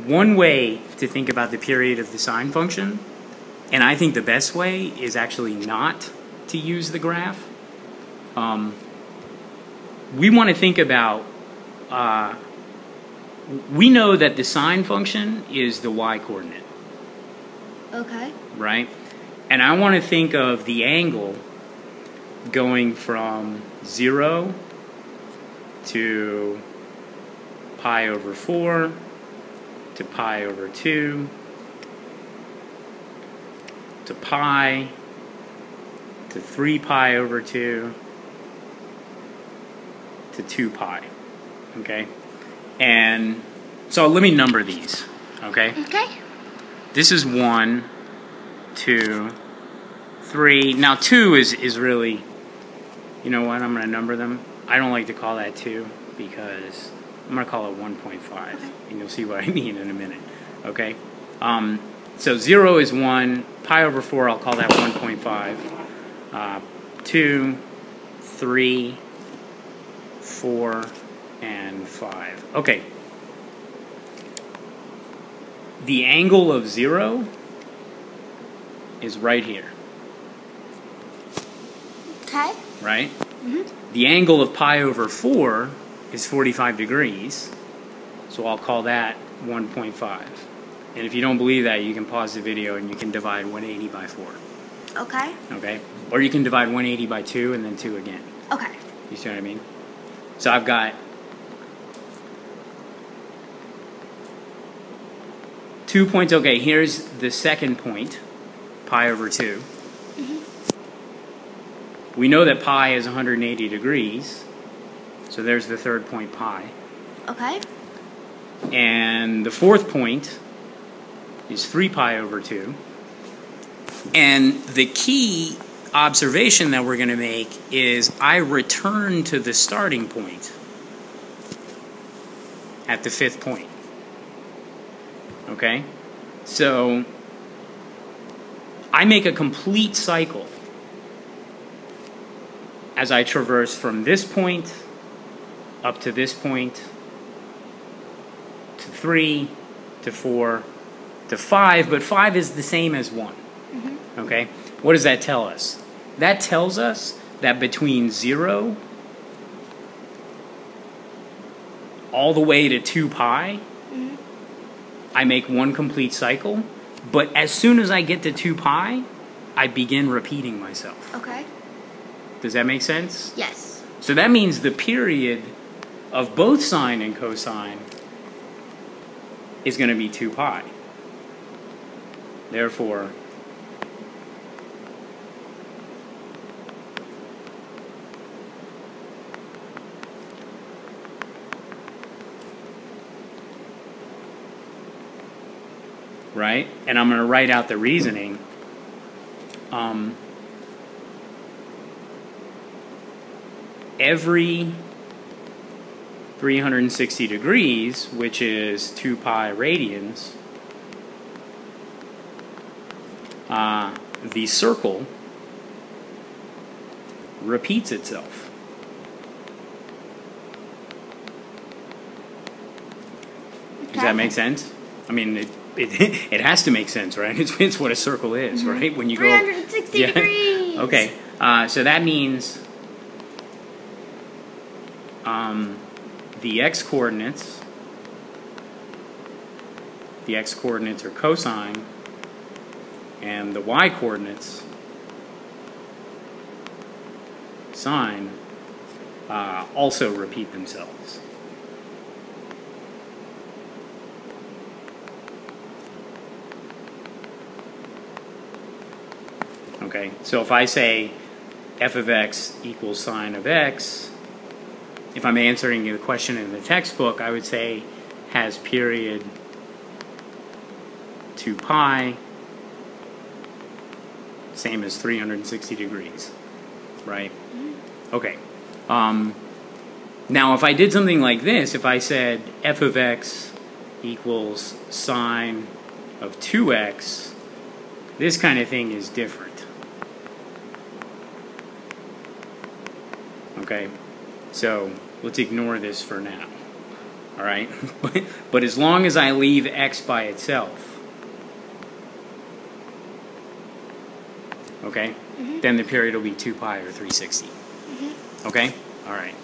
one way to think about the period of the sine function, and I think the best way, is actually not to use the graph. We want to think about, we know that the sine function is the y-coordinate. Okay. Right? And I want to think of the angle going from 0 to pi over 4 to pi over 2 to pi to 3 pi over 2 to 2 pi. Okay? And so let me number these. Okay? Okay. This is 1, 2, 3. Now 2 is really, you know what, I'm going to number them. I don't like to call that 2 because I'm going to call it 1.5. Okay. And you'll see what I mean in a minute. Okay? So 0 is 1. Pi over 4, I'll call that 1.5. 2, 3, 4, and 5. Okay. The angle of 0 is right here. Okay. Right? Mm-hmm. The angle of pi over 4 is 45 degrees. So I'll call that 1.5. And if you don't believe that, you can pause the video and you can divide 180 by 4. Okay. Okay? Or you can divide 180 by 2 and then 2 again. Okay. You see what I mean? So I've got 2 points. Okay, here's the second point, pi over 2. Mm-hmm. We know that pi is 180 degrees, so there's the third point, pi. Okay. And the fourth point is 3 pi over 2. And the key observation that we're going to make is I return to the starting point at the fifth point. Okay? So I make a complete cycle as I traverse from this point up to this point to 3 to 4 to 5, but 5 is the same as 1. Mm-hmm. Okay? What does that tell us? That tells us that between 0 all the way to 2 pi, mm-hmm, I make one complete cycle, but as soon as I get to 2 pi, I begin repeating myself. Okay. Does that make sense? Yes. So that means the period of both sine and cosine is going to be 2 pi. Therefore, right? And I'm going to write out the reasoning. Every 360 degrees, which is 2 pi radians, the circle repeats itself. Okay. Does that make sense? I mean, it has to make sense, right? It's what a circle is, mm-hmm, right? When you 360 go, degrees. Okay, so that means the x-coordinates are cosine, and the y-coordinates, sine, also repeat themselves. Okay, so if I say f of x equals sine of x, if I'm answering the question in the textbook, I would say has period 2 pi, same as 360 degrees, right? Okay. Now, if I did something like this, if I said f of x equals sine of 2x, this kind of thing is different. Okay? So let's ignore this for now. All right? But as long as I leave x by itself, okay, then the period will be 2 pi or 360. Okay? All right.